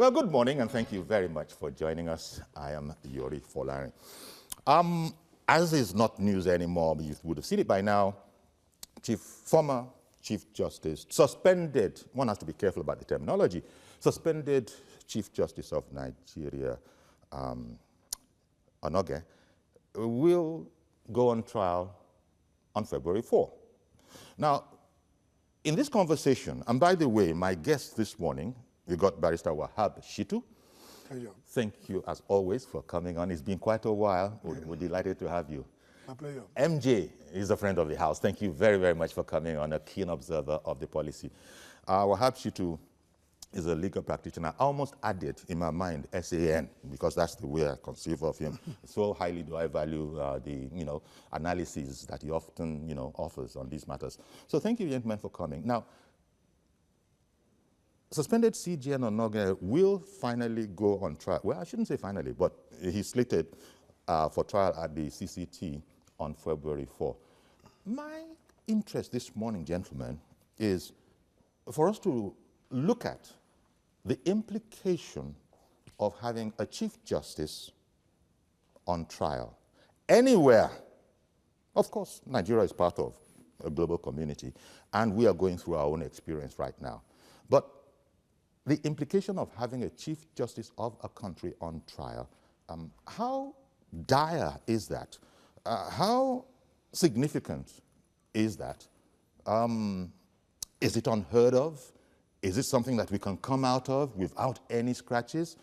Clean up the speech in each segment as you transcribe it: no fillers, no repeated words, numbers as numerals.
Well, good morning, and thank you very much for joining us. I am Yori Folari. As is not news anymore, but you would have seen it by now, former Chief Justice, suspended, one has to be careful about the terminology, suspended Chief Justice of Nigeria, Onoge, will go on trial on February 4. Now, in this conversation, and by the way, my guest this morning, we got Barrister Wahab Shitu. Thank you, as always, for coming on. It's been quite a while. We're delighted to have you. My pleasure. MJ is a friend of the house. Thank you very, very much for coming on, a keen observer of the policy. Wahab Shitu is a legal practitioner. I almost added in my mind SAN, because that's the way I conceive of him. So highly do I value the analysis that he often offers on these matters. So thank you, gentlemen, for coming. Now, suspended CJN Onoge will finally go on trial. Well, I shouldn't say finally, but he's slated for trial at the CCT on February 4. My interest this morning, gentlemen, is for us to look at the implication of having a Chief Justice on trial anywhere. Of course, Nigeria is part of a global community, and we are going through our own experience right now. But the implication of having a Chief Justice of a country on trial, how dire is that? How significant is that? Is it unheard of? Is it something that we can come out of without any scratches?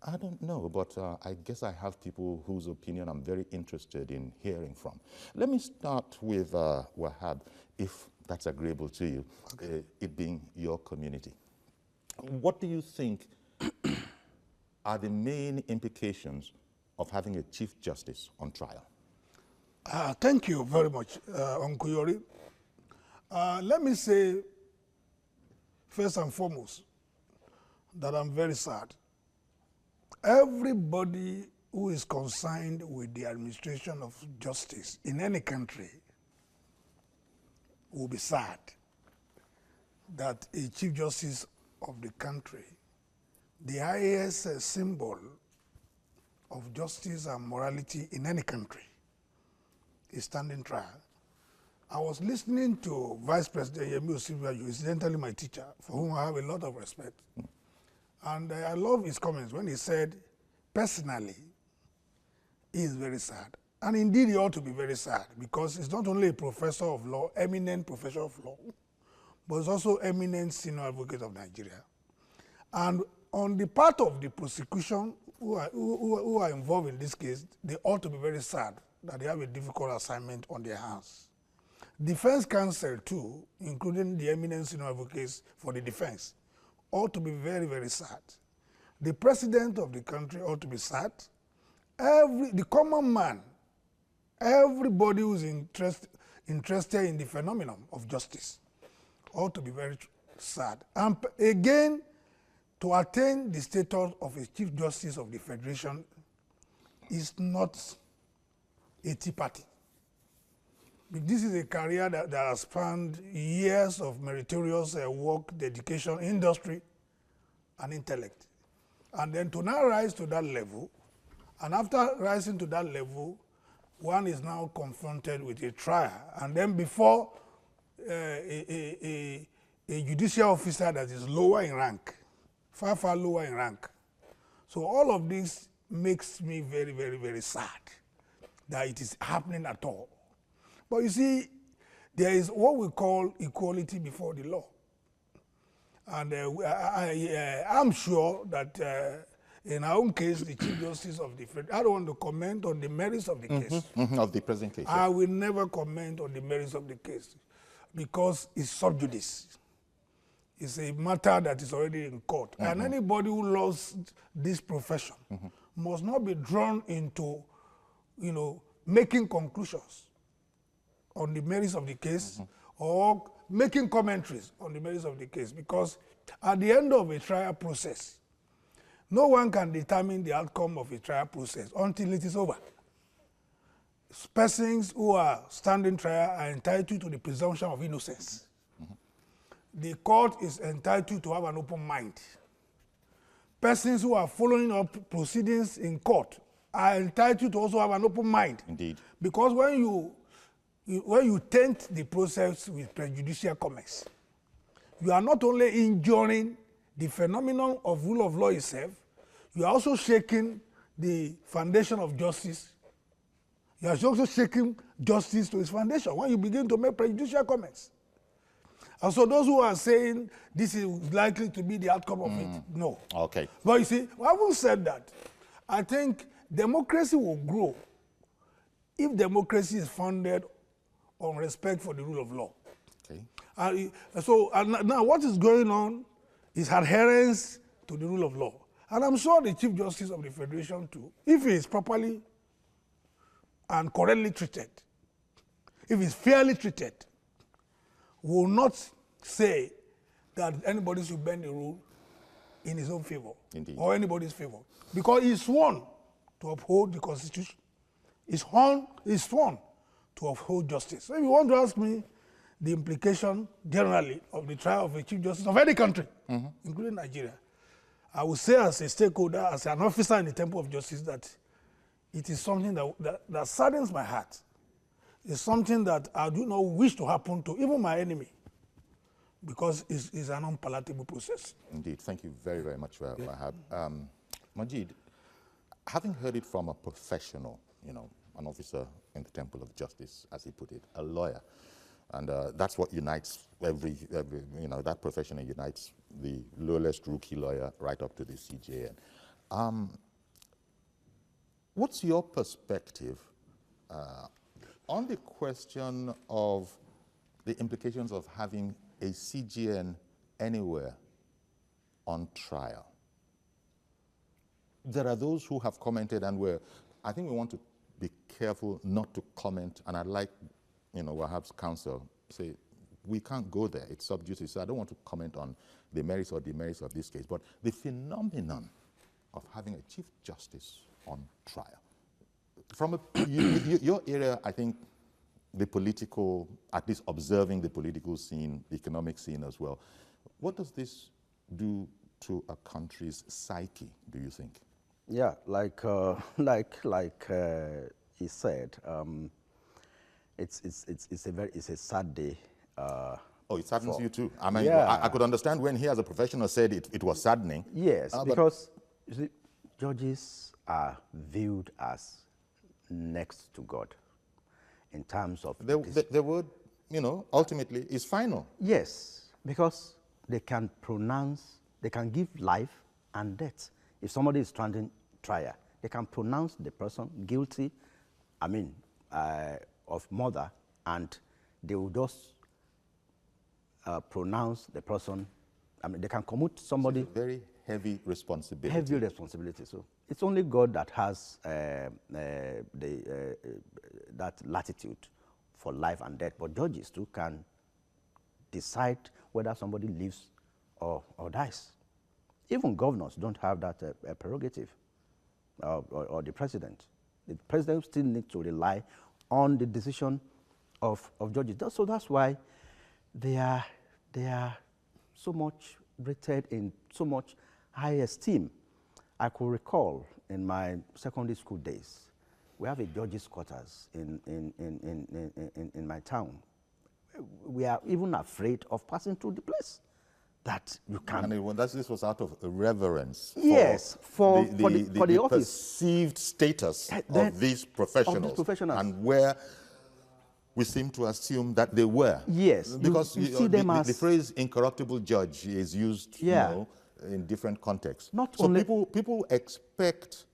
I don't know, but I guess I have people whose opinion I'm very interested in hearing from. Let me start with Wahab, if that's agreeable to you, okay. It being your community. What do you think are the main implications of having a Chief Justice on trial? Thank you very much, Uncle Yori. Let me say, first and foremost, that I'm very sad. Everybody who is concerned with the administration of justice in any country will be sad that a Chief Justice of the country, the highest symbol of justice and morality in any country, is standing trial. I was listening to Vice President Yemi Osinbajo, incidentally my teacher, for whom I have a lot of respect. And I love his comments when he said, personally, he is very sad. And indeed, he ought to be very sad, because he's not only a professor of law, eminent professor of law, but he's also eminent senior advocate of Nigeria. And on the part of the prosecution who are involved in this case, they ought to be very sad that they have a difficult assignment on their hands. Defense counsel too, including the eminent senior advocates for the defense, ought to be very, very sad. The president of the country ought to be sad. The common man, everybody who's interested in the phenomenon of justice ought to be very sad. And again, to attain the status of a Chief Justice of the Federation is not a tea party. This is a career that has spanned years of meritorious work, dedication, industry, and intellect. And then to now rise to that level, and after rising to that level, one is now confronted with a trial. And then before a judicial officer that is lower in rank, far, far lower in rank. So all of this makes me very, very, very sad that it is happening at all. But you see, there is what we call equality before the law. And I'm sure that in our own case, the Chief Justice of the Federation, I don't want to comment on the merits of the case. Of the present case. I will never comment on the merits of the case because it's sub judice. It's a matter that is already in court. And anybody who loves this profession must not be drawn into, making conclusions on the merits of the case or making commentaries on the merits of the case, because at the end of a trial process, no one can determine the outcome of a trial process until it is over. Persons who are standing trial are entitled to the presumption of innocence. The court is entitled to have an open mind. persons who are following up proceedings in court are entitled to also have an open mind. Indeed. Because when you taint the process with prejudicial comments, you are not only injuring the phenomenon of rule of law itself, you are also shaking the foundation of justice. You are also shaking justice to its foundation when you begin to make prejudicial comments. And so those who are saying this is likely to be the outcome of it, no. Okay. But you see, having said that, I think democracy will grow if democracy is founded on respect for the rule of law. Okay. And now what is going on is adherence to the rule of law. And I'm sure the Chief Justice of the Federation too, if he is properly and correctly treated, if he's fairly treated, will not say that anybody should bend the rule in his own favor. Indeed. Or anybody's favor. Because he's sworn to uphold the Constitution. He's sworn to uphold justice. So if you want to ask me the implication generally of the trial of a Chief Justice of any country, including Nigeria, I would say as a stakeholder, as an officer in the Temple of Justice, that it is something that saddens my heart. It's something that I do not wish to happen to even my enemy, because it's an unpalatable process. Indeed. Thank you very, very much, Wahab. Majid, having heard it from a professional, an officer in the Temple of Justice, as he put it, a lawyer, and that's what unites that profession unites the lowest rookie lawyer right up to the CJN. What's your perspective on the question of the implications of having a CJN anywhere on trial? There are those who have commented, and I think we want to be careful not to comment, and I'd like, Wahab's counsel say, we can't go there, it's sub judice, so I don't want to comment on the merits or demerits of this case, but the phenomenon of having a Chief Justice on trial. From your area, I think the political, at least observing the political scene, the economic scene as well, what does this do to a country's psyche, do you think? Yeah, like he said, it's a sad day. Oh, it saddens you too. I mean, yeah. I could understand when he as a professional said it was saddening. Yes, because you see, judges are viewed as next to God in terms of the word, ultimately is final. Yes, because they can give life and death. If somebody is standing trial, they can pronounce the person guilty, of murder, and they will just pronounce the person, they can commute somebody. It's a very heavy responsibility. Heavy responsibility. So it's only God that has that latitude for life and death. But judges too can decide whether somebody lives or dies. Even governors don't have that prerogative, or the president. The president still needs to rely on the decision of judges. So that's why they are so much rated in so much high esteem. I could recall in my secondary school days, we have a judges' quarters in my town. We are even afraid of passing through the place. That you can. And this was out of reverence. Yes, for the office. Perceived status of these professionals. And where we seem to assume that they were. Yes, because you see them as the phrase "incorruptible judge" is used, in different contexts. Not so only people expect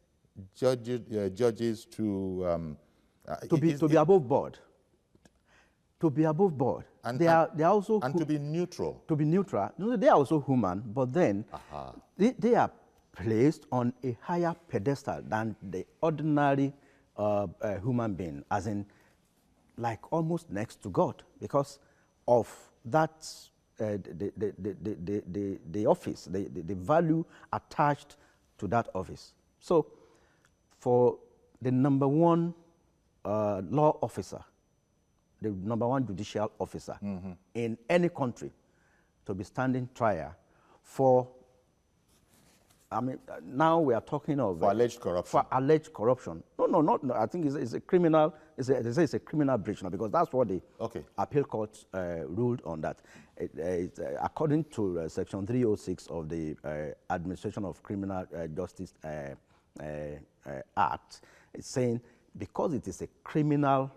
judges to be above board. To be above board. And they are also to be neutral. To be neutral. They are also human, but then they are placed on a higher pedestal than the ordinary human being, as in, like almost next to God, because of that the office, the value attached to that office. So, for the number one law officer, the number one judicial officer in any country to be standing trial for I mean, now we are talking of For alleged corruption. For alleged corruption. No. I think it's a criminal. They say it's a criminal breach now, because that's what the appeal court ruled on that. According to Section 306 of the Administration of Criminal Justice Act, it's saying because it is a criminal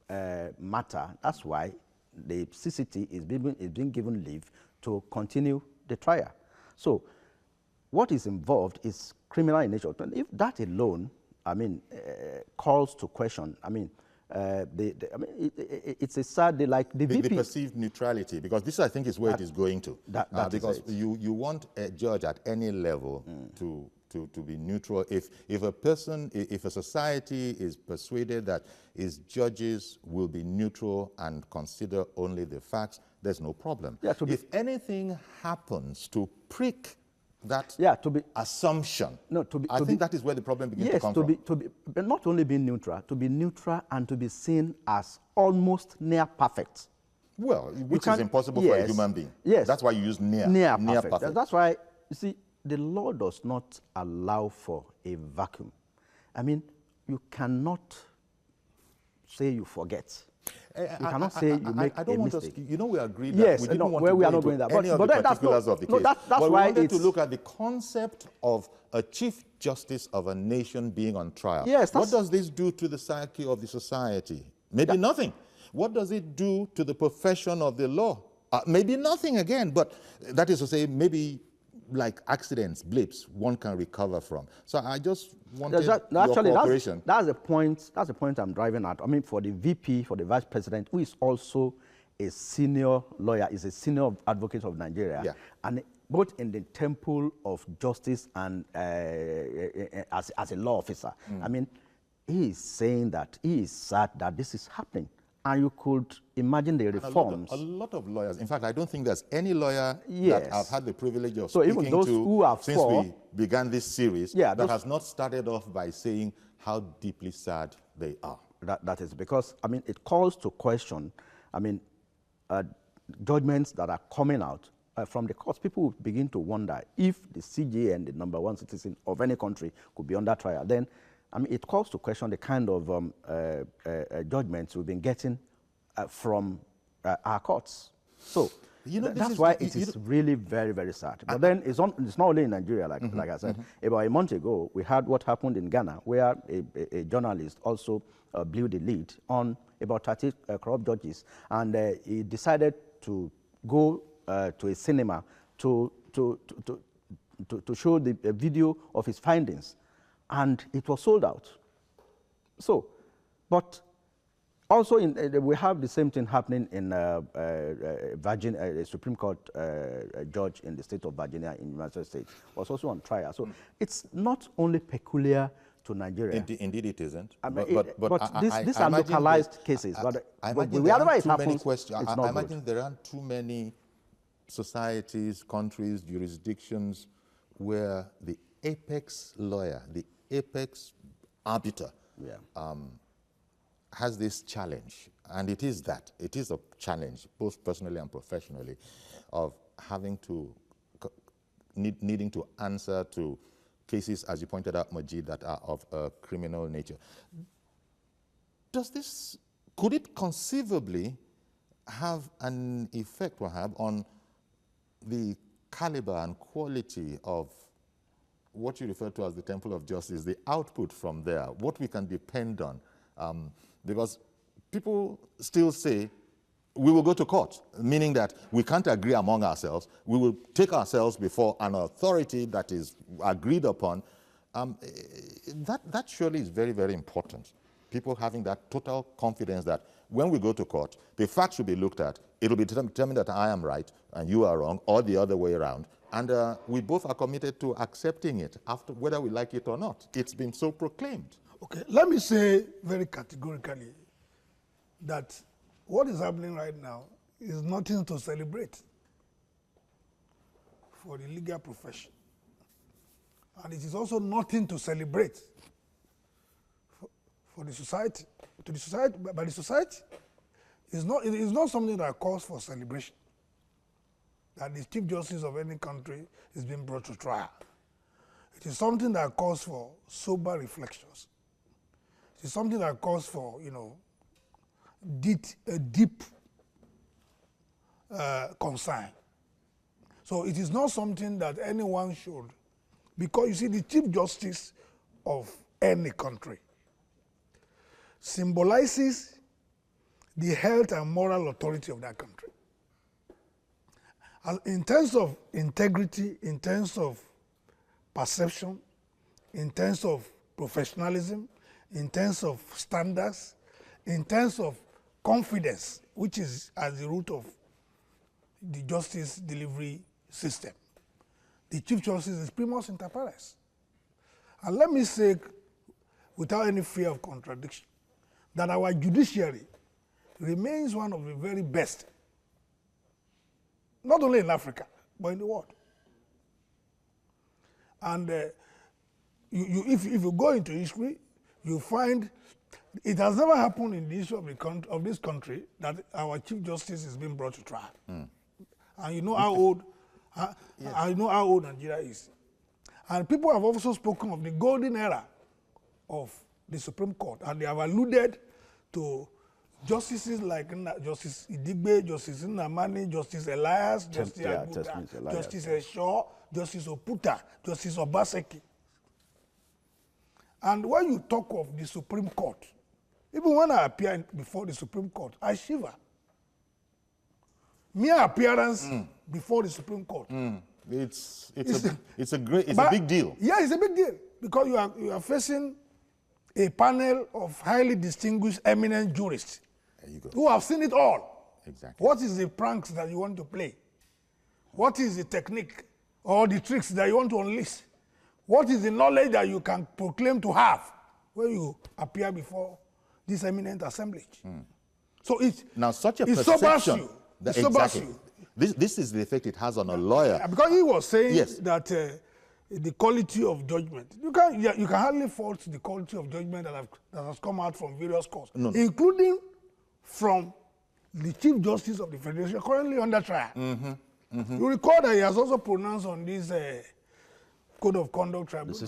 matter, that's why the CCT is being given leave to continue the trial. So, what is involved is criminal in nature. If that alone, I mean, calls to question, I mean, it's a sad, like the VP. The perceived neutrality, because this, I think, is where it is going to. Because you want a judge at any level to be neutral. If a society is persuaded that its judges will be neutral and consider only the facts, there's no problem. Yeah, if anything happens to prick that assumption, I think that is where the problem begins to come from. But not only being neutral, to be neutral and to be seen as almost near perfect. Well, which is impossible for a human being. Yes. That's why you use near perfect. That's why, you see, the law does not allow for a vacuum. I mean, you cannot say you forget. You cannot say you make a mistake. We agreed that we didn't want to go into any of the particulars of the case. That's we why wanted to look at the concept of a chief justice of a nation being on trial. Yes, what does this do to the psyche of the society? Maybe nothing. What does it do to the profession of the law? Maybe nothing again, but that is to say, maybe like accidents, blips, one can recover from. So I just wanted your cooperation. That's the point I'm driving at. I mean, for the VP, for the Vice President, who is also a senior lawyer, is a senior advocate of Nigeria, and both in the temple of justice and as a law officer. I mean, he is saying that he is sad that this is happening. And you could imagine the reforms. A lot of lawyers. In fact, I don't think there's any lawyer that I've had the privilege of speaking even those who are since we began this series that has not started off by saying how deeply sad they are. That is because, I mean, it calls to question, I mean, judgments that are coming out from the courts. People begin to wonder if the CJN, the #1 citizen of any country, could be under trial. Then, I mean, it calls to question the kind of judgments we've been getting from our courts. So that's why it is really very, very sad. But then it's not only in Nigeria, like I said. About a month ago, we had what happened in Ghana, where a journalist also blew the lead on about 30 corrupt judges, and he decided to go to a cinema to show the video of his findings. And it was sold out. So, but also we have the same thing happening in Virginia. A Supreme Court judge in the state of Virginia in the United States was also on trial. So it's not only peculiar to Nigeria. Indeed it isn't. These are localized cases. I imagine there aren't too many societies, countries, jurisdictions where the apex lawyer, the apex arbiter has this challenge, and it is a challenge, both personally and professionally, of having to, needing to answer to cases, as you pointed out, Majid, that are of a criminal nature. Could it conceivably have an effect, Wahab, on the caliber and quality of what you refer to as the Temple of Justice, the output from there, what we can depend on? Because people still say, we will go to court, meaning that we can't agree among ourselves. We will take ourselves before an authority that is agreed upon. That surely is very, very important. People having that total confidence that when we go to court, the facts will be looked at. It'll be determined that I am right and you are wrong, or the other way around. And we both are committed to accepting it, after whether we like it or not. It's been so proclaimed. Okay, let me say very categorically that what is happening right now is nothing to celebrate for the legal profession. And it is also nothing to celebrate for the society. To the society, by the society, it is not something that calls for celebration, that the Chief Justice of any country is being brought to trial. It is something that calls for sober reflections. It is something that calls for, deep concern. So it is not something that anyone should, because you see, the Chief Justice of any country symbolizes the health and moral authority of that country. And in terms of integrity, in terms of perception, in terms of professionalism, in terms of standards, in terms of confidence, which is at the root of the justice delivery system. The Chief Justice is primus inter pares. And let me say, without any fear of contradiction, that our judiciary remains one of the very best, not only in Africa, but in the world. And if you go into history, you find it has never happened in the history of this country that our Chief Justice is being brought to trial. And you know how old, I know how old Nigeria is. And people have also spoken of the golden era of the Supreme Court, and they have alluded to justices like Justice Idigbe, Justice Nnamani, Justice Elias, Justice Aguda, Justice Esho, Justice Oputa, Justice Obaseki. And when you talk of the Supreme Court, even when I appear before the Supreme Court, I shiver. Mere appearance before the Supreme Court. It's a big deal. Yeah, it's a big deal because you are facing a panel of highly distinguished, eminent jurists who have seen it all. Exactly. What is the pranks that you want to play? What is the technique or the tricks that you want to unleash? What is the knowledge that you can proclaim to have when you appear before this eminent assemblage? So such a it perception. sobers you. It sobers you. This is the effect it has on a lawyer. Because he was saying yes. that the quality of judgment, you can hardly fault the quality of judgment that has come out from various courts, including from the Chief Justice of the Federation, currently under trial. You recall that he has also pronounced on this Code of Conduct Tribunal.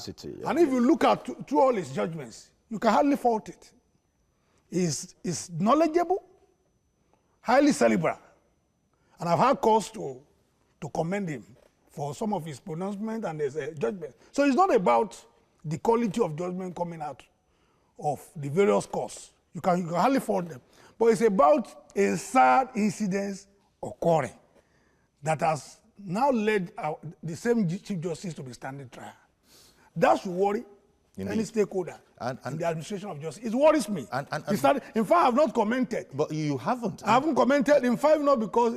And if you look at through all his judgments, you can hardly fault it. He's knowledgeable, highly cerebral. And I've had cause to commend him for some of his pronouncements and his judgment. So it's not about the quality of judgment coming out of the various courts. You can hardly fault them. But it's about a sad incident occurring that has now led the same Chief Justice to be standing trial. That should worry any stakeholder in the administration of justice. It worries me. In fact, I have not commented. But you haven't. I haven't commented. In fact, not because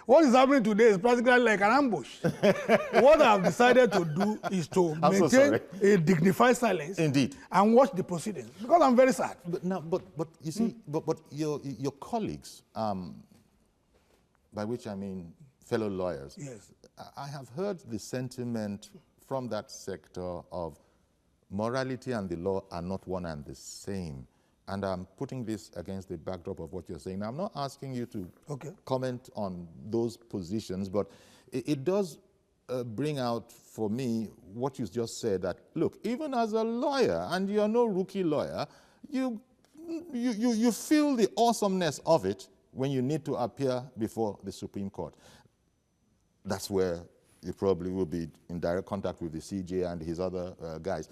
what is happening today is practically like an ambush. What I have decided to do is to maintain a dignified silence. Indeed. And watch the proceedings because I'm very sad. But you see, but your colleagues, by which I mean fellow lawyers. Yes. I have heard the sentiment from that sector of morality and the law are not one and the same. And I'm putting this against the backdrop of what you're saying. Now, I'm not asking you to comment on those positions, but it does bring out for me what you just said, that, look, even as a lawyer, and you're no rookie lawyer, you feel the awesomeness of it when you need to appear before the Supreme Court. That's where you probably will be in direct contact with the CJ and his other guys.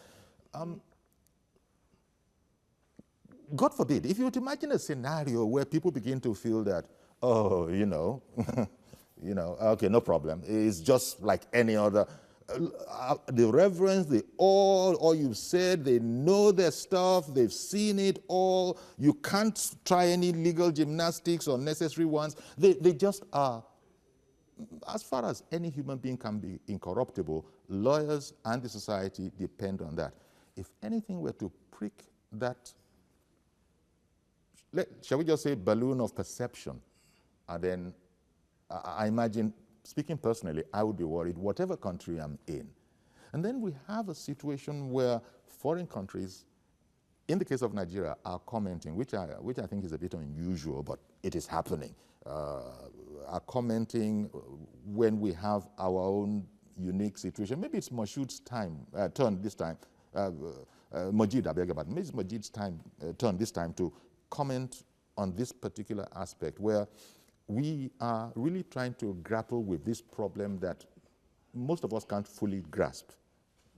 God forbid, if you would imagine a scenario where people begin to feel that, oh, okay, no problem. It's just like any other. The reverence, the all you've said, they know their stuff, they've seen it all. You can't try any legal gymnastics or necessary ones. They just are. As far as any human being can be incorruptible, lawyers and the society depend on that. If anything were to prick that, shall we just say balloon of perception, and then I imagine, speaking personally, I would be worried whatever country I'm in. And then we have a situation where foreign countries, in the case of Nigeria, are commenting, which I think is a bit unusual, but it is happening, are commenting when we have our own unique situation. Maybe it's Moshood's turn this time, Majid, I beg your pardon. Maybe it's Majid's turn this time to comment on this particular aspect where we are really trying to grapple with this problem that most of us can't fully grasp.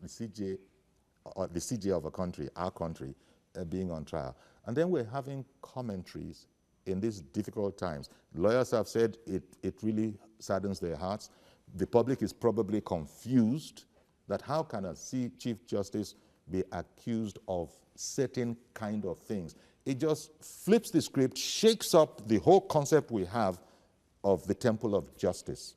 The CJ, or the CJ of a country, our country, being on trial. And then we're having commentaries in these difficult times. Lawyers have said it really saddens their hearts. The public is probably confused that how can a Chief Justice be accused of certain kind of things? It just flips the script, shakes up the whole concept we have of the temple of justice.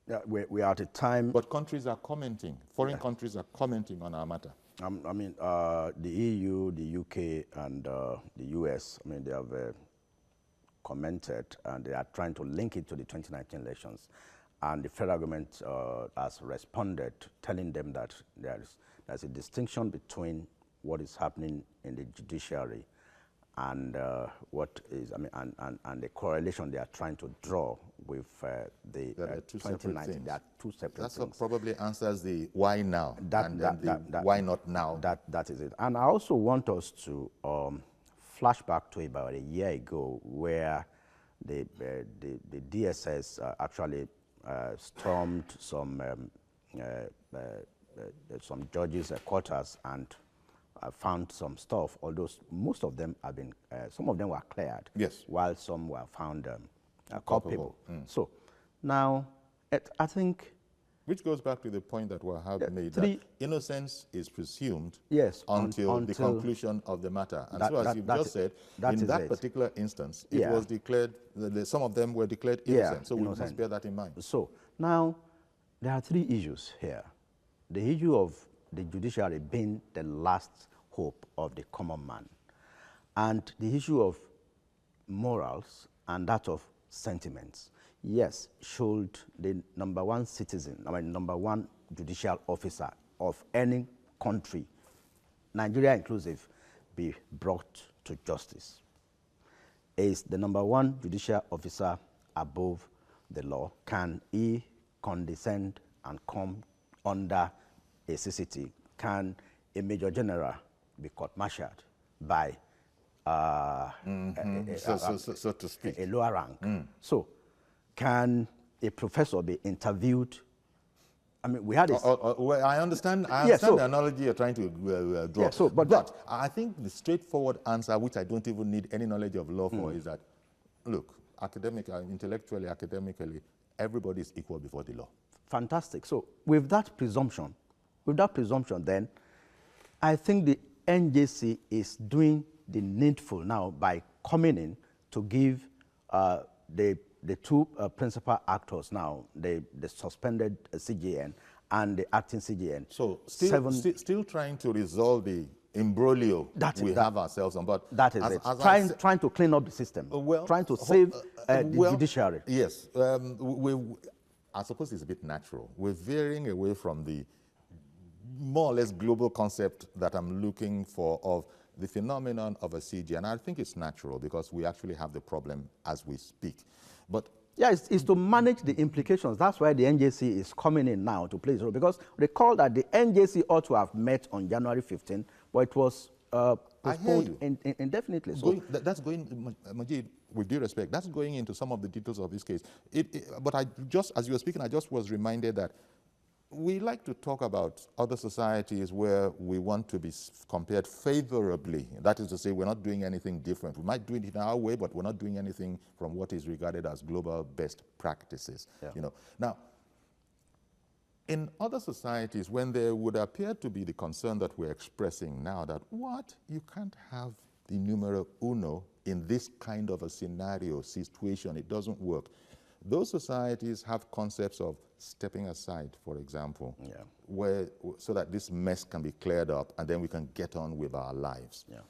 Yeah, we are at a time. But countries are commenting, foreign countries are commenting on our matter. I mean, the EU, the UK, and the US, I mean, they have commented, and they are trying to link it to the 2019 elections. And the federal government has responded, telling them that there's a distinction between what is happening in the judiciary and what is, I mean, and the correlation they are trying to draw with the 2019. There are two separate That's things. what probably answers the why now and why not now. That is it. And I also want us to flash back to about a year ago where the DSS actually stormed some judges' quarters and found some stuff, although most of them have been, some of them were cleared, yes, while some were found culpable. So now, I think... Which goes back to the point that Wahab made, that innocence is presumed until the conclusion of the matter. And so as you've just said, in that particular instance, it was declared, some of them were declared innocent. So we must bear that in mind. So now, there are three issues here. The issue of the judiciary being the last hope of the common man, and the issue of morals and that of sentiments. Yes, should the number one citizen, I mean number one judicial officer of any country, Nigeria inclusive, be brought to justice? Is the number one judicial officer above the law? Can he condescend and come under a CCT? Can a major general be court-martialed by so to speak, a lower rank? So, can a professor be interviewed? I mean, we had this. Well, I understand the analogy you're trying to draw. Yeah, but I think the straightforward answer, which I don't even need any knowledge of law for, is that, look, intellectually, academically, everybody is equal before the law. Fantastic. So with that presumption, then, I think the NJC is doing the needful now by coming in to give the two principal actors now, the suspended CJN and the acting CJN. So still trying to resolve the imbroglio we have ourselves on. But that is trying to clean up the system, trying to save the judiciary. Yes, I suppose it's a bit natural. We're veering away from the more or less global concept that I'm looking for of the phenomenon of a CJ, and I think it's natural because we actually have the problem as we speak. But yeah, it's to manage the implications. That's why the NJC is coming in now to play its role, because recall that the NJC ought to have met on January 15, but it was postponed indefinitely. So that's going, Majid, with due respect, that's going into some of the details of this case. But as you were speaking, I just was reminded that we like to talk about other societies where we want to be compared favorably. That is to say, we're not doing anything different. We might do it in our way, but we're not doing anything from what is regarded as global best practices. Yeah. You know, now, in other societies, when there would appear to be the concern that we're expressing now, that you can't have the numero uno in this kind of a scenario, situation, it doesn't work. Those societies have concepts of stepping aside, for example, so that this mess can be cleared up and then we can get on with our lives. Yeah.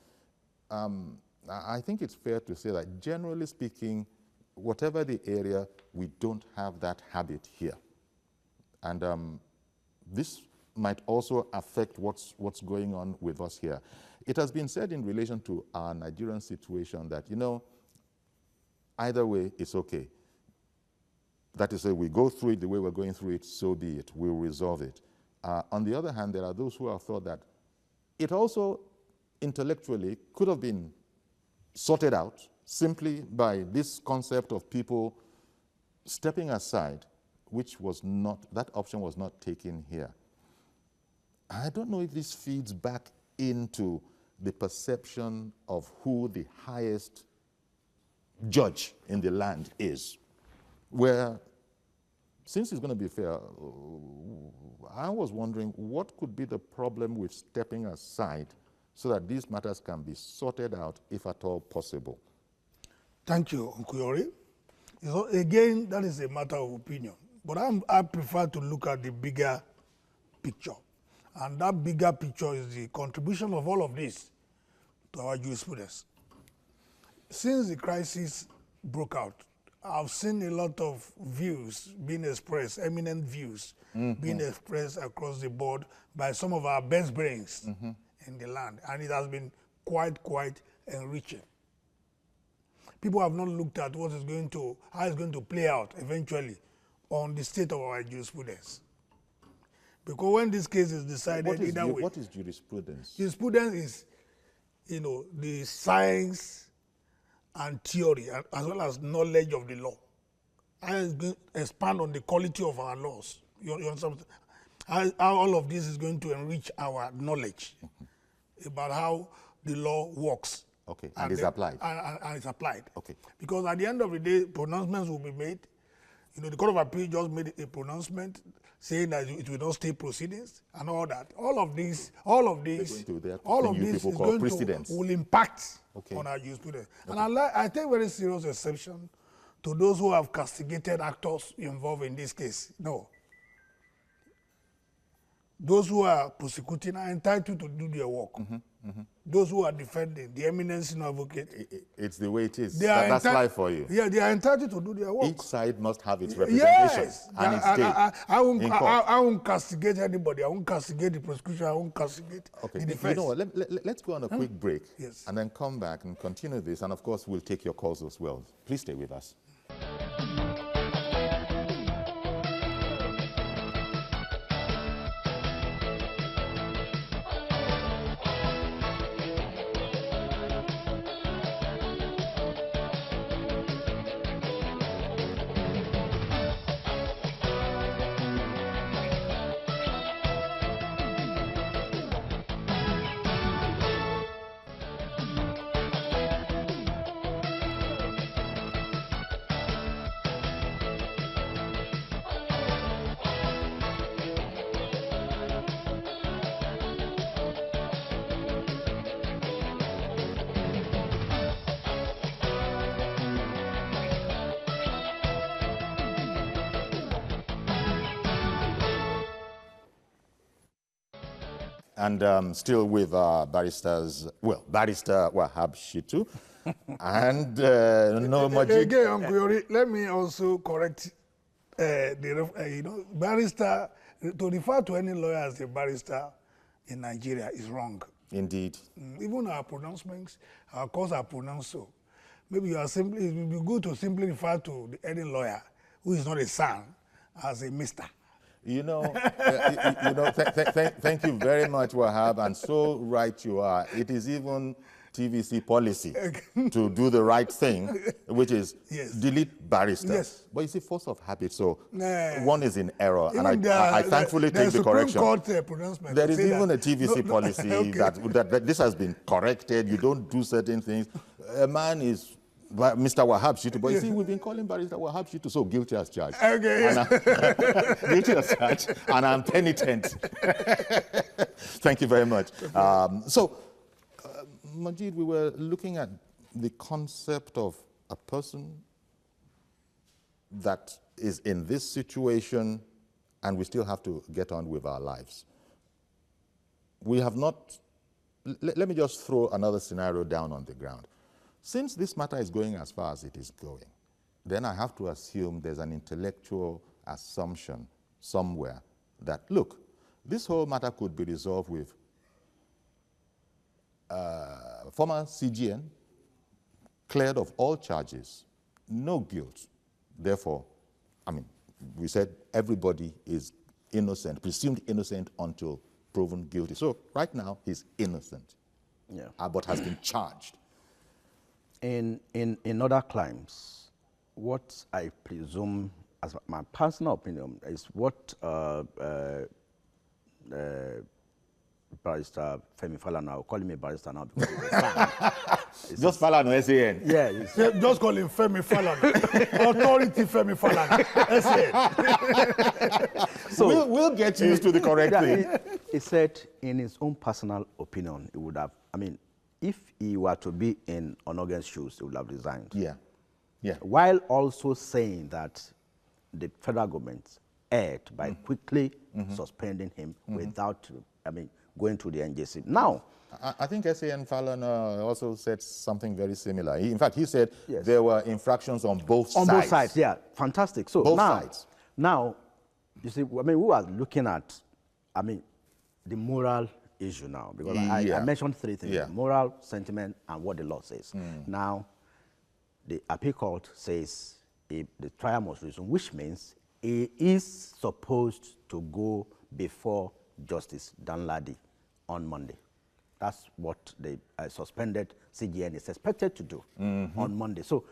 I think it's fair to say that generally speaking, whatever the area, we don't have that habit here. And this might also affect what's going on with us here. It has been said in relation to our Nigerian situation that, you know, either way, it's okay. That is, we go through it the way we're going through it, so be it. We'll resolve it. On the other hand, there are those who have thought that it also intellectually could have been sorted out simply by this concept of people stepping aside, which was not, that option was not taken here. I don't know if this feeds back into the perception of who the highest judge in the land is, where, since it's going to be fair, I was wondering what could be the problem with stepping aside so that these matters can be sorted out, if at all possible. Thank you, Nkuyori. So again, that is a matter of opinion. But I prefer to look at the bigger picture. And that bigger picture is the contribution of all of this to our jurisprudence. Since the crisis broke out, I've seen a lot of views being expressed, eminent views being expressed across the board by some of our best brains in the land. And it has been quite enriching. People have not looked at what is going to, how it's going to play out eventually on the state of our jurisprudence. Because when this case is decided either way. What is jurisprudence? Jurisprudence is, you know, the science and theory as well as knowledge of the law. And it's going to expand on the quality of our laws. You understand? How all of this is going to enrich our knowledge about how the law works. Okay, and is applied. And it's applied. Okay. Because at the end of the day, pronouncements will be made. You know, the Court of Appeal just made a pronouncement saying that it will not stay proceedings and all that. All of this is going to will impact on our jurisprudence. Okay. And I take very serious exception to those who have castigated actors involved in this case. No. Those who are prosecuting are entitled to do their work. Those who are defending, the eminent senior advocate. It's the way it is. That's life for you. Yeah, they are entitled to do their work. Each side must have its representation. Yes. And its day. I won't castigate anybody. I won't castigate the prosecution. I won't castigate the defense. You know what? Let's go on a quick break. Yes. And then come back and continue this. And of course, we'll take your calls as well. Please stay with us. And still with Barrister Wahab Shitu and no Majid. Again, let me also correct barrister, to refer to any lawyer as a barrister in Nigeria is wrong. Indeed. Even our pronouncements, our calls are pronounced so. Maybe it would be good to simply refer to any lawyer who is not a son as a mister. You know, thank you very much, Wahab, and so right you are. It is even TVC policy to do the right thing, which is delete barrister. Yes. But you see, force of habit, so one is in error, and I thankfully take the Supreme correction. Court, pronouncement there is even a TVC policy that this has been corrected. You don't do certain things. A man is Mr. Wahab Shitu, but you see, we've been calling Barrister Wahab Shitu, so guilty as charged. Okay. Guilty as charged, and I'm penitent. Thank you very much. Majid, we were looking at the concept of a person that is in this situation, and we still have to get on with our lives. We have not, let me just throw another scenario down on the ground. Since this matter is going as far as it is going, then I have to assume there's an intellectual assumption somewhere that, look, this whole matter could be resolved with former CGN, cleared of all charges, no guilt. Therefore, I mean, we said everybody is innocent, presumed innocent until proven guilty. So right now, he's innocent, but has been charged. In other crimes, what I presume, as my personal opinion, is what Barrister Femi Falana, I'll call him a barrister now because he's a fan. Just Falana, SAN. Yeah, Just call him Femi Falana. Authority Femi Falana. So we'll get used to the correct thing. He said in his own personal opinion, he would have, I mean, if he were to be in Onogen's shoes, he would have resigned. Yeah. Yeah. While also saying that the federal government erred by quickly suspending him without, I mean, going to the NJC. Now, I think SAN Falana also said something very similar. In fact, he said yes, there were infractions on both sides. On both sides, yeah, fantastic. So both now, sides. Now, you see, I mean, we are looking at, I mean, the moral issue now, because I mentioned three things: moral, sentiment, and what the law says. Now, the appeal court says the trial must resume, which means he is supposed to go before Justice Danladi on Monday. That's what the suspended CJN is expected to do on Monday. So,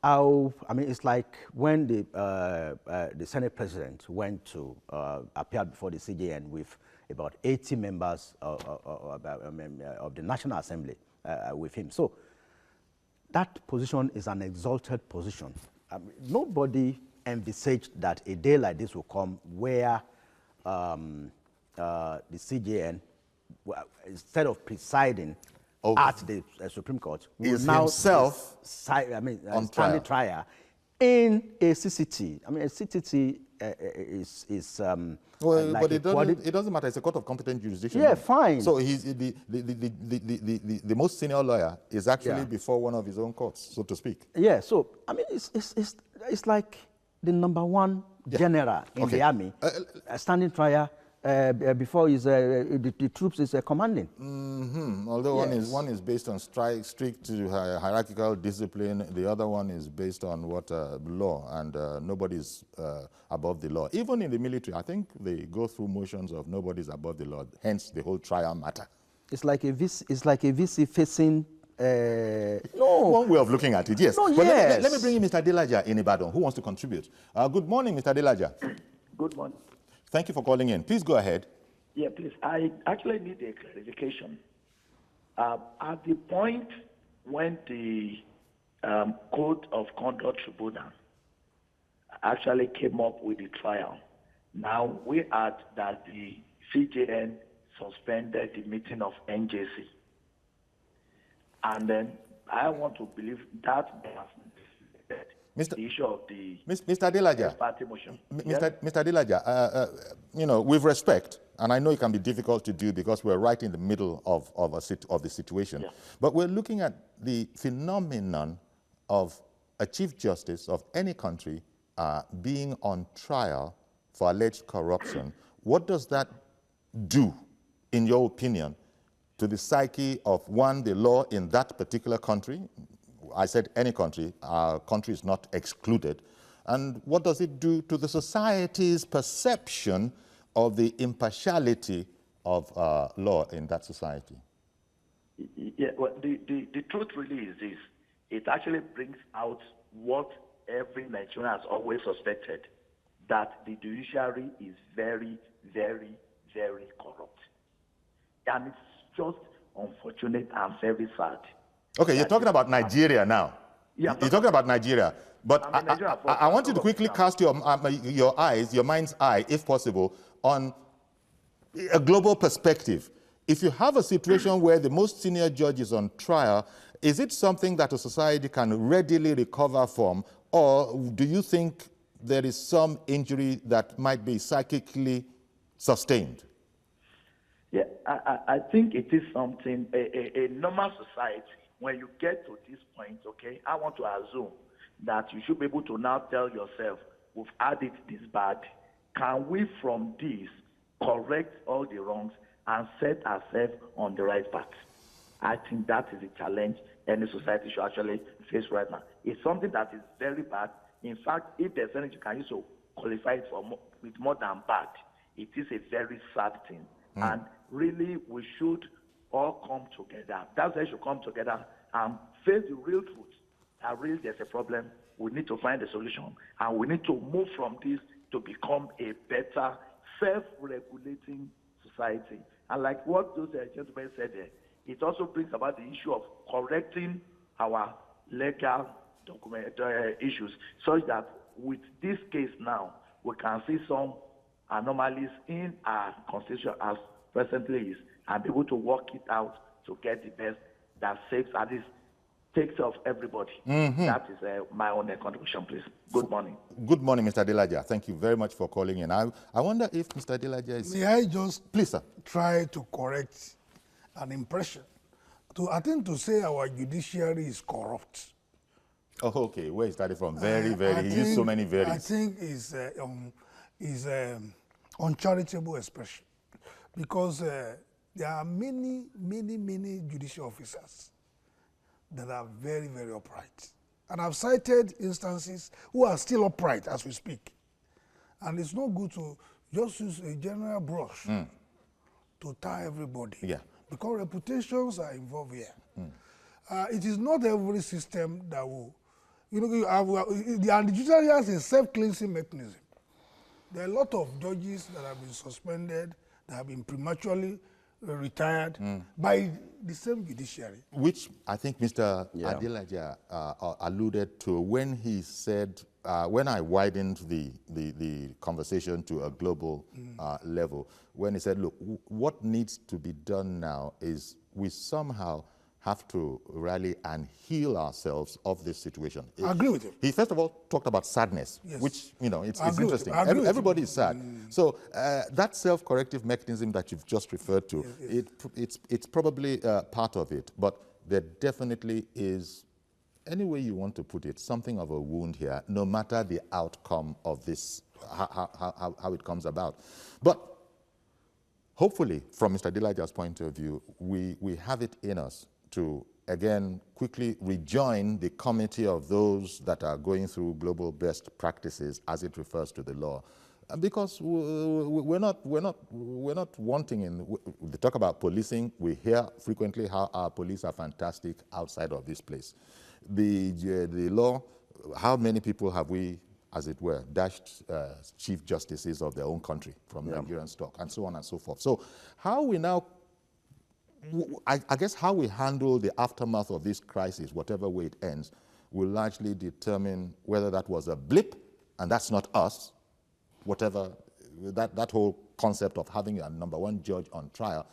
I mean, it's like when the Senate President went to appear before the CJN with about 80 members of the National Assembly with him. So, that position is an exalted position. I mean, nobody envisaged that a day like this will come where the CJN, instead of presiding at the Supreme Court, will is now himself on standing trial in a CCT. I mean, a CCT is well, like but it doesn't matter. It's a court of competent jurisdiction. Yeah, fine. So he's the most senior lawyer is actually before one of his own courts, so to speak. Yeah. So I mean, it's like the #1 general in the army standing trial before his the troops is commanding. Although one is based on strict hierarchical discipline, the other one is based on what law, and nobody's above the law. Even in the military, I think they go through motions of nobody's above the law. Hence, the whole trial matter. It's like a VC facing. One way of looking at it, yes. No, but yes. Let me bring in Mr. Delaja in Ibadan, who wants to contribute. Good morning, Mr. Delaja. Good morning. Thank you for calling in. Please go ahead. Yeah, please. I actually need a clarification. At the point when the Code of Conduct Tribunal actually came up with the trial, now we heard that the CJN suspended the meeting of NJC. And then I want to believe that the issue of the Mr. Delaja, party motion. Mr. Delaja, you know, with respect, and I know it can be difficult to do because we're right in the middle of the situation, but we're looking at the phenomenon of a chief justice of any country being on trial for alleged corruption. What does that do, in your opinion, to the psyche of, one, the law in that particular country? I said any country, our country is not excluded. And what does it do to the society's perception of the impartiality of law in that society? Yeah, well, the truth really is this. It actually brings out what every Nigerian has always suspected, that the judiciary is very, very, very corrupt. And it's just unfortunate and very sad. Okay, you're talking about Nigeria now. Yeah, you're talking about Nigeria. But I want you to quickly cast your mind's eye, if possible, on a global perspective. If you have a situation where the most senior judge is on trial, is it something that a society can readily recover from, or do you think there is some injury that might be psychically sustained? Yeah, I think it is something, a normal society, when you get to this point, okay, I want to assume that you should be able to now tell yourself, we've had it this bad. Can we from this correct all the wrongs and set ourselves on the right path? I think that is a challenge any society should actually face right now. It's something that is very bad. in fact, if there's anything you can use to qualify it for with more than bad, it is a very sad thing. And really, we should all come together. That's why we should come together and face the real truth. That really there's a problem. We need to find a solution. And we need to move from this to become a better, self-regulating society. And like what those gentlemen said there, it also brings about the issue of correcting our legal document issues, such that with this case now, we can see some anomalies in our constitution as presently is, and be able to work it out to get the best that saves, at least takes care of everybody. That is my own contribution, please. Good morning. Good morning, Mr. Adelaja. Thank you very much for calling in. I wonder if Mr. Adelaja is... May I just please, sir, try to correct an impression? I think to say our judiciary is corrupt. Oh, okay. Where is that from? Very, very. He used so many varies. I think is uncharitable expression, because there are many judicial officers that are very, very upright. And I've cited instances who are still upright as we speak. And it's not good to just use a general brush to tie everybody. Yeah. Because reputations are involved here. It is not every system that will, the judiciary has a self-cleansing mechanism. There are a lot of judges that have been suspended, that have been prematurely retired by the same judiciary. Which I think Mr. Adelaja alluded to when he said, when I widened the conversation to a global level, when he said, look, what needs to be done now is we somehow have to rally and heal ourselves of this situation. I agree with him. He first of all talked about sadness, which, it's interesting. Everybody is sad. So that self-corrective mechanism that you've just referred to, it's probably part of it, but there definitely is, any way you want to put it, something of a wound here, no matter the outcome of this, how it comes about. But hopefully, from Mr. Adelaja's point of view, we have it in us to, again, quickly rejoin the committee of those that are going through global best practices as it refers to the law. Because we're not wanting in, they talk about policing, we hear frequently how our police are fantastic outside of this place. The law, how many people have we, as it were, dashed chief justices of their own country from Nigerian stock, and so on and so forth. So how we now, I guess how we handle the aftermath of this crisis, whatever way it ends, will largely determine whether that was a blip, and that's not us, whatever, that whole concept of having a number one judge on trial,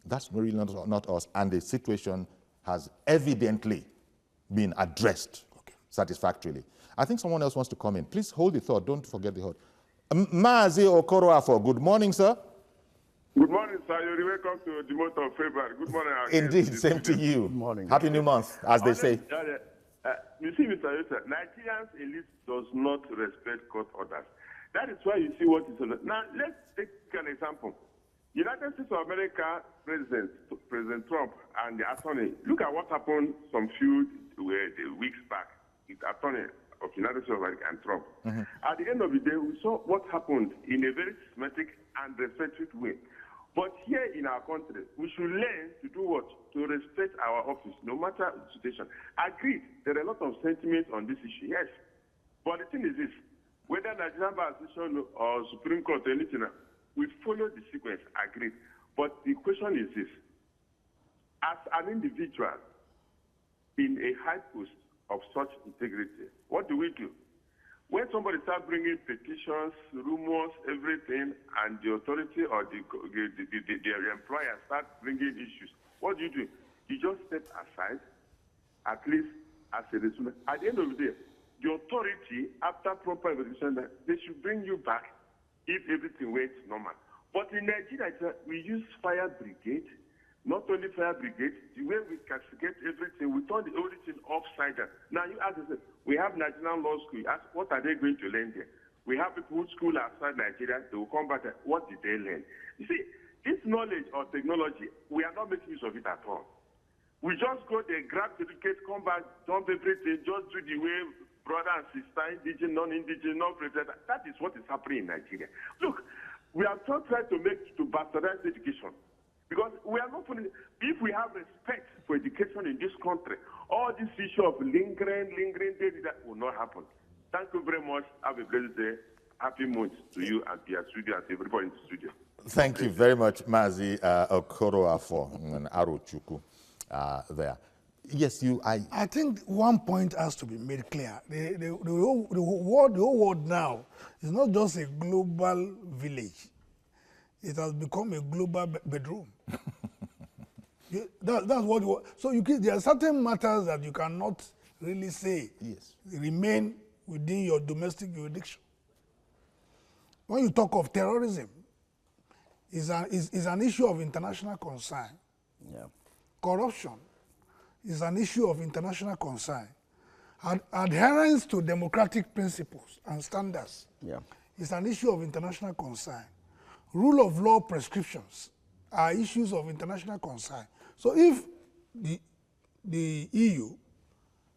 that's really not us, and the situation has evidently been addressed satisfactorily. I think someone else wants to come in. Please hold the thought, don't forget the thought. Maazi Okoroafo, good morning, sir. Good morning, sir. You're welcome to the month of February. Good morning. Indeed, same to you. Good morning. Happy New Month, as they say. You see, Mr. Yusuf, Nigerians elite does not respect court orders. That is why you see what is on it. Now, let's take an example. United States of America President Trump and the attorney, look at what happened some few weeks back with the attorney of United States of America and Trump. At the end of the day, we saw what happened in a very systematic and respectful way. But here in our country, we should learn to do what? To respect our office, no matter the situation. Agreed, there are a lot of sentiments on this issue, yes. But the thing is this, whether Nigerian Bar Association or Supreme Court or anything, we follow the sequence, agreed. But the question is this, as an individual in a high post of such integrity, what do we do? When somebody starts bringing petitions, rumors, everything, and the authority or their employer starts bringing issues, what do? You just step aside, at least as a resume. At the end of the day, the authority, after proper investigation, they should bring you back if everything went normal. But in Nigeria, we use fire brigade. Not only fire brigade, the way we castigate everything, we turn the everything upside down. Now you ask yourself, we have Nigerian law school. Ask, what are they going to learn there? We have people who school outside Nigeria, they will come back and what did they learn? You see, this knowledge or technology, we are not making use of it at all. We just go there, grab certificate, come back, dump everything, just do the way brother and sister, indigenous, non-indigenous, non-president. That is what is happening in Nigeria. Look, we are not trying to bastardize education. Because we are not putting, if we have respect for education in this country, all this issue of lingering, that will not happen. Thank you very much. Have a blessed day. Happy month to you and to your studio and to everybody in the studio. Thank you very much, Mazi Okoroafo and Arochukwu there. Yes, I think one point has to be made clear. The whole world now is not just a global village. It has become a global bedroom. That's what you want. So there are certain matters that you cannot really say remain within your domestic jurisdiction. When you talk of terrorism, is an issue of international concern. Yeah. Corruption is an issue of international concern. Adherence to democratic principles and standards is an issue of international concern. Rule of law prescriptions are issues of international concern. So if the EU,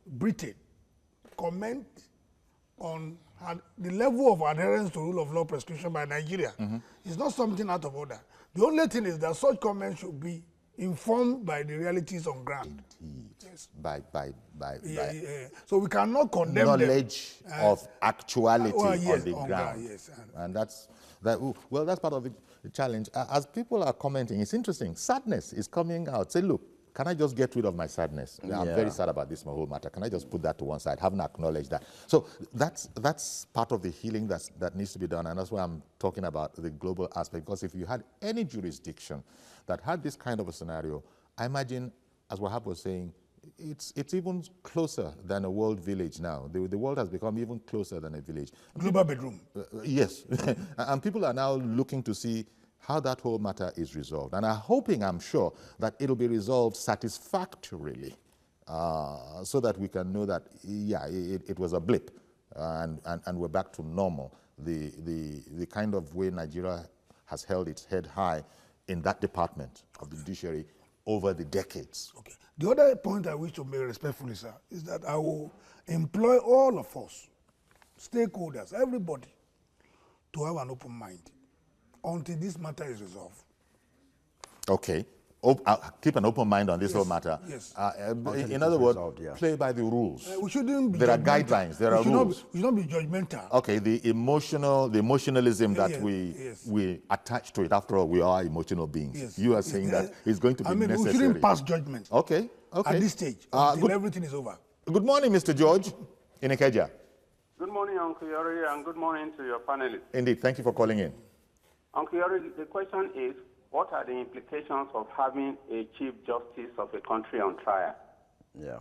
Britain, comment on the level of adherence to rule of law prescription by Nigeria, it's not something out of order. The only thing is that such comments should be informed by the realities on ground. Indeed. Yes. By So we cannot condemn knowledge of actuality yes, on the ground. Yes. And that's part of the challenge. As people are commenting, it's interesting. Sadness is coming out. Say, look, can I just get rid of my sadness? I'm very sad about this whole matter. Can I just put that to one side? Haven't acknowledged that. So that's part of the healing that needs to be done, and that's why I'm talking about the global aspect. Because if you had any jurisdiction that had this kind of a scenario, I imagine, as Wahab was saying, it's even closer than a world village now. The world has become even closer than a village. Global bedroom. Yes. And people are now looking to see how that whole matter is resolved. And I'm sure, that it'll be resolved satisfactorily so that we can know that, it was a blip and we're back to normal. The kind of way Nigeria has held its head high in that department of the judiciary over the decades. Okay. The other point I wish to make respectfully, sir, is that I will employ all of us, stakeholders, everybody, to have an open mind until this matter is resolved. Okay. Keep an open mind on this whole matter. Yes. In other words, play by the rules. We shouldn't be there are guidelines, there are rules. We should not be judgmental. Okay, the emotionalism that we attach to it. After all, we are emotional beings. Yes. You are saying that it's going to be necessary. We shouldn't pass judgment. Okay. At this stage, until everything is over. Good morning, Mr. George in Ikeja. Good morning, Uncle Yori, and good morning to your panelists. Indeed, thank you for calling in. Uncle Yori, the question is, what are the implications of having a Chief Justice of a country on trial? Yeah.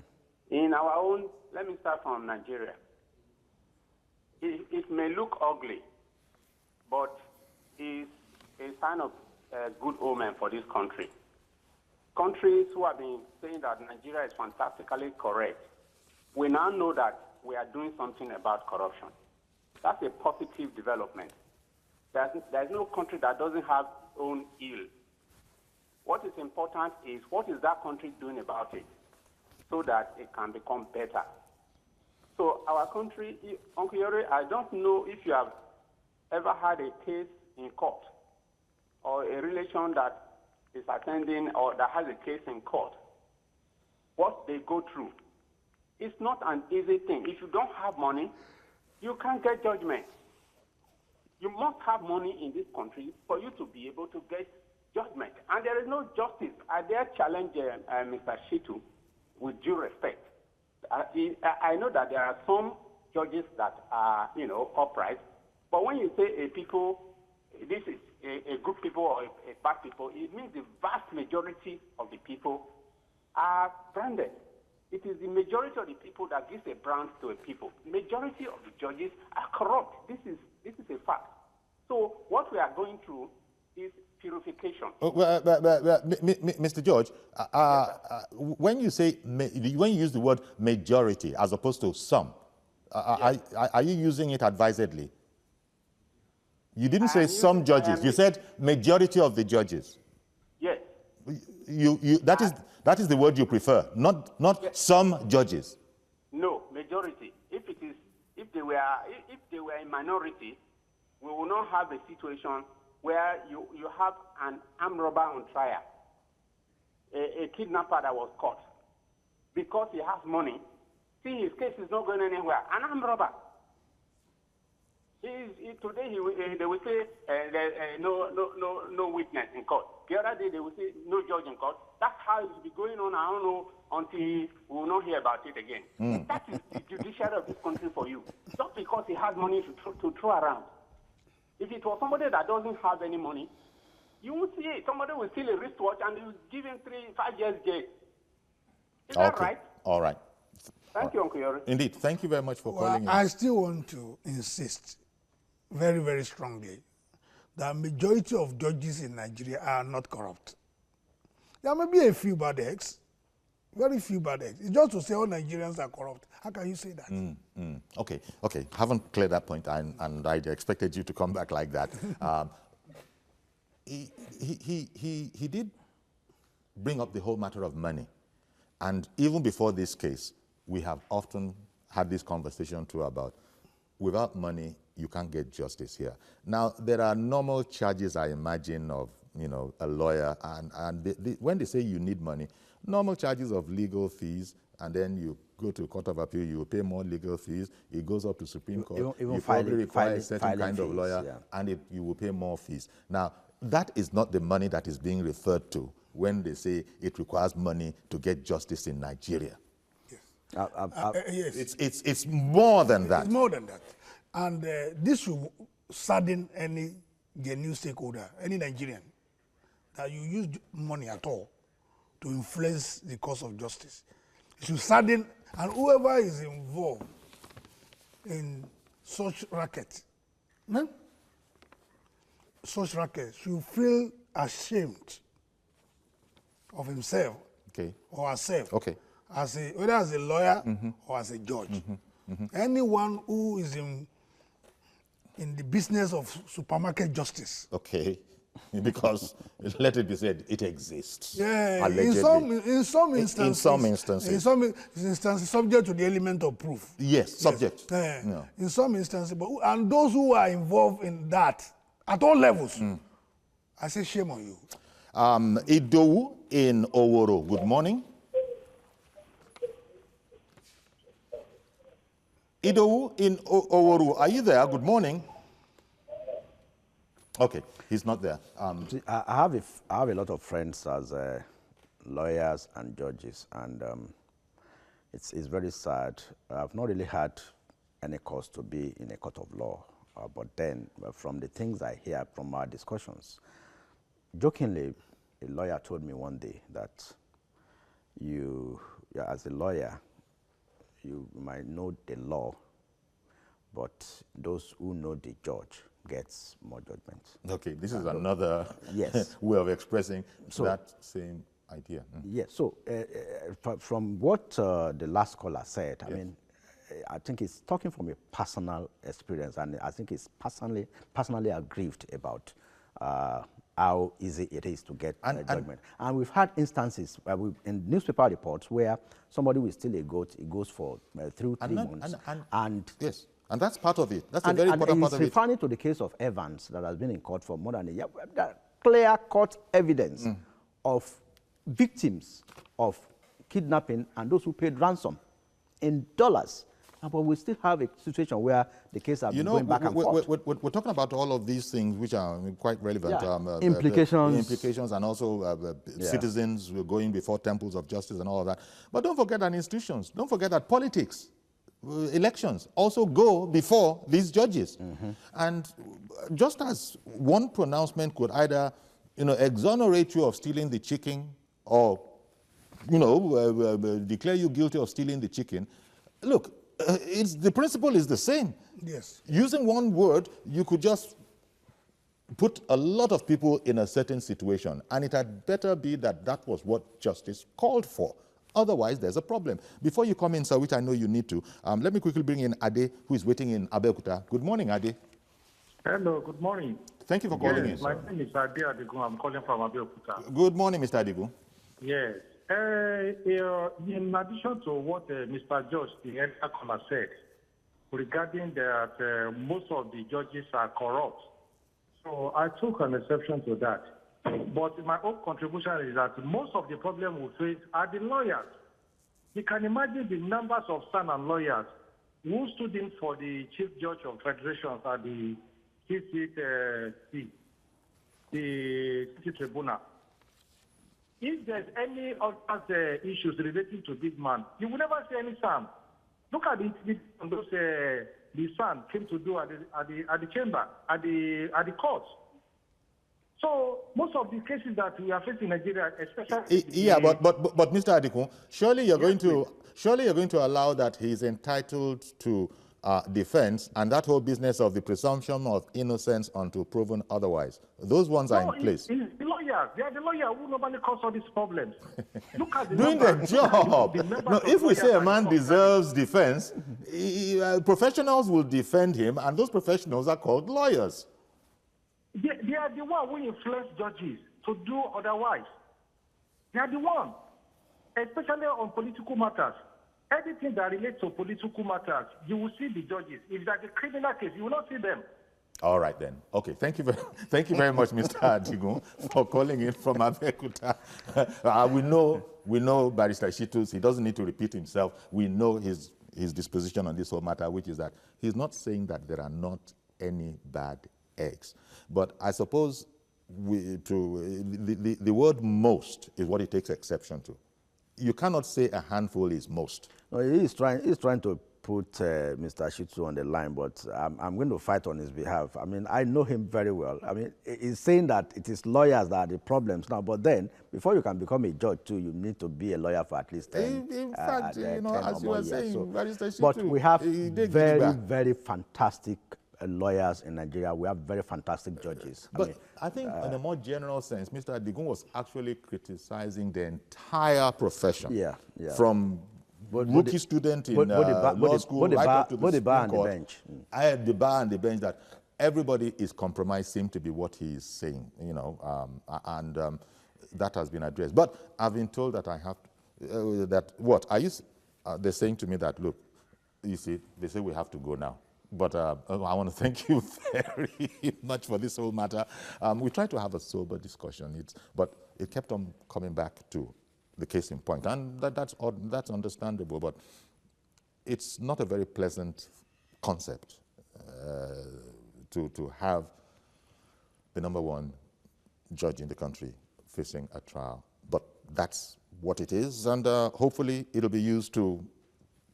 In our own, let me start from Nigeria. It may look ugly, but it's a sign of good omen for this country. Countries who have been saying that Nigeria is fantastically correct, we now know that we are doing something about corruption. That's a positive development. There's no country that doesn't have its own ill. What is important is what is that country doing about it so that it can become better. So our country, Uncle Yori, I don't know if you have ever had a case in court or a relation that is attending or that has a case in court. What they go through. It's not an easy thing. If you don't have money, you can't get judgment. You must have money in this country for you to be able to get judgment. And there is no justice. I dare challenge Mr. Shitu with due respect. I know that there are some judges that are, upright. But when you say a people, this is a good people or a bad people, it means the vast majority of the people are branded. It is the majority of the people that gives a brand to a people. Majority of the judges are corrupt. This is a fact. So what we are going through is purification. Mr. George, when you use the word majority as opposed to some, are you using it advisedly? You didn't say some judges. You said majority of the judges. Yes. That is the word you prefer, not some judges. No, majority. if they were in minority, we will not have a situation where you have an armed robber on trial, a kidnapper that was caught because he has money. See, his case is not going anywhere. An armed robber. Today they will say no witness in court. The other day they will say no judge in court. That's how it will be going on. I don't know until we will not hear about it again. That is the judiciary of this country for you. Just because he has money to throw around. If it was somebody that doesn't have any money, you will see it. Somebody will steal a wristwatch and you give him 3-5 years jail. Is that right? All right. Thank you, Uncle Yori. Indeed. Thank you very much for calling in. I still want to insist very, very strongly that majority of judges in Nigeria are not corrupt. There may be a few bad eggs, very few bad eggs. It's just to say all Nigerians are corrupt. How can you say that? Okay. Haven't cleared that point, and I expected you to come back like that. He did bring up the whole matter of money. And even before this case, we have often had this conversation too about without money, you can't get justice here. Now, there are normal charges, I imagine, of a lawyer, and when they say you need money, normal charges of legal fees, and then you go to Court of Appeal, you pay more legal fees, it goes up to Supreme Court, you probably require a certain kind of lawyer, and you will pay more fees. Now, that is not the money that is being referred to when they say it requires money to get justice in Nigeria. Yes. It's more than that. It's more than that. And this will sadden any genuine stakeholder, any Nigerian, that you use money at all to influence the course of justice. It should sadden, and whoever is involved in such racket, should feel ashamed of himself or herself, whether as a lawyer or as a judge. Anyone who is in the business of supermarket justice. Because let it be said, it exists. Yeah, allegedly. in some instances, subject to the element of proof. Yes, subject. Yes. In some instances, and those who are involved in that at all levels, I say shame on you. Idowu in Oworo, good morning. Idowu in Oworo, are you there? Good morning. Okay, he's not there. I have a lot of friends as lawyers and judges, and it's very sad. I've not really had any cause to be in a court of law, but then from the things I hear from our discussions, jokingly, a lawyer told me one day that as a lawyer, you might know the law, but those who know the judge gets more judgment. Okay, this is another yes. way of expressing that same idea. Yes, so from what the last caller said, I mean, I think he's talking from a personal experience, and I think he's personally aggrieved about how easy it is to get judgment. And we've had instances in newspaper reports where somebody will steal a goat, it goes for 3 months. Yes, and that's part of it. That's a very important part of it. He's referring to the case of Evans that has been in court for more than a year. Clear court evidence of victims of kidnapping and those who paid ransom in dollars. But we still have a situation where the case has been going back and forth. We're talking about all of these things which are quite relevant. Implications. And also citizens were going before temples of justice and all of that. But don't forget that institutions, don't forget that politics, elections also go before these judges. And just as one pronouncement could either exonerate you of stealing the chicken or declare you guilty of stealing the chicken, look, the principle is the same. Yes. Using one word, you could just put a lot of people in a certain situation, and it had better be that was what justice called for. Otherwise, there's a problem. Before you come in, sir, which I know you need to, let me quickly bring in Ade, who is waiting in Abeokuta. Good morning, Ade. Hello, good morning. Thank you for calling in, My sir. name is Ade Adigun. I'm calling from Abeokuta. Good morning, Mr. Adigun. Yes. In addition to what Mr. George, the elder caller, said, regarding that most of the judges are corrupt. So I took an exception to that. But my own contribution is that most of the problem we face are the lawyers. You can imagine the numbers of son and lawyers who stood in for the Chief Judge of Federations at the the City Tribunal. If there's any other issues relating to this man, you will never see any son. Look at those the son came to do at the chamber, at the court. So most of the cases that we are facing in Nigeria, especially but Mr. Adikun, surely you're going to allow that he's entitled to defense, and that whole business of the presumption of innocence until proven otherwise. Those ones are in place. It's the lawyers. They are the lawyers who normally cause all these problems. Look at the doing their job. No, if we say a man deserves defense, professionals will defend him, and those professionals are called lawyers. They are the one who influence judges to do otherwise. They are the one, especially on political matters. Everything that relates to political matters, you will see the judges. If that's a criminal case, you will not see them. All right then. Okay. Thank you very much, Mr. Adigun, for calling in from Abeokuta. We know Barrister Shitus. He doesn't need to repeat himself. We know his disposition on this whole matter, which is that he's not saying that there are not any bad eggs. But I suppose the word most is what he takes exception to. You cannot say a handful is most. No, he's trying to put Mr. Shitu on the line, but I'm going to fight on his behalf. I mean, I know him very well. I mean, he's saying that it is lawyers that are the problems now, but then, before you can become a judge too, you need to be a lawyer for at least 10 In fact, as you were saying, so, Barrister Shitu, but we have very fantastic lawyers in Nigeria. We have very fantastic judges. But I think in a more general sense, Mr. Adigun was actually criticizing the entire profession. Yeah. From rookie student in law school right up to the Supreme Court. I had the bar and the bench that everybody is compromised, seemed to be what he is saying, and that has been addressed. But I've been told that I have they're saying to me that, look, you see, they say we have to go now. But I want to thank you very much for this whole matter. We tried to have a sober discussion, but it kept on coming back to the case in point. And that's understandable, but it's not a very pleasant concept to have the #1 judge in the country facing a trial. But that's what it is, and hopefully it'll be used to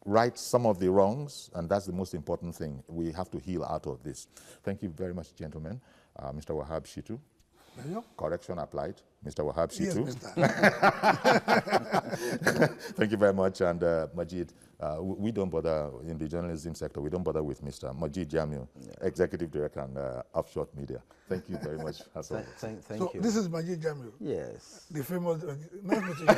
right some of the wrongs, and that's the most important thing. We have to heal out of this. Thank you very much, gentlemen. Mr. Wahab Shitu. Correction applied. Mr. Wahab Shitu. Yes, Thank you very much. And Majid, we don't bother in the journalism sector. We don't bother with Mr. Majid Jamil, Executive Director and Upshot Media. Thank you very much. Thank you. This is Majid Jamil. Yes. The famous. Nice meeting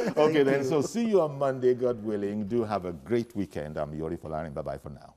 you. Okay, then. So see you on Monday, God willing. Do have a great weekend. I'm Yori Folarin. Bye-bye for now.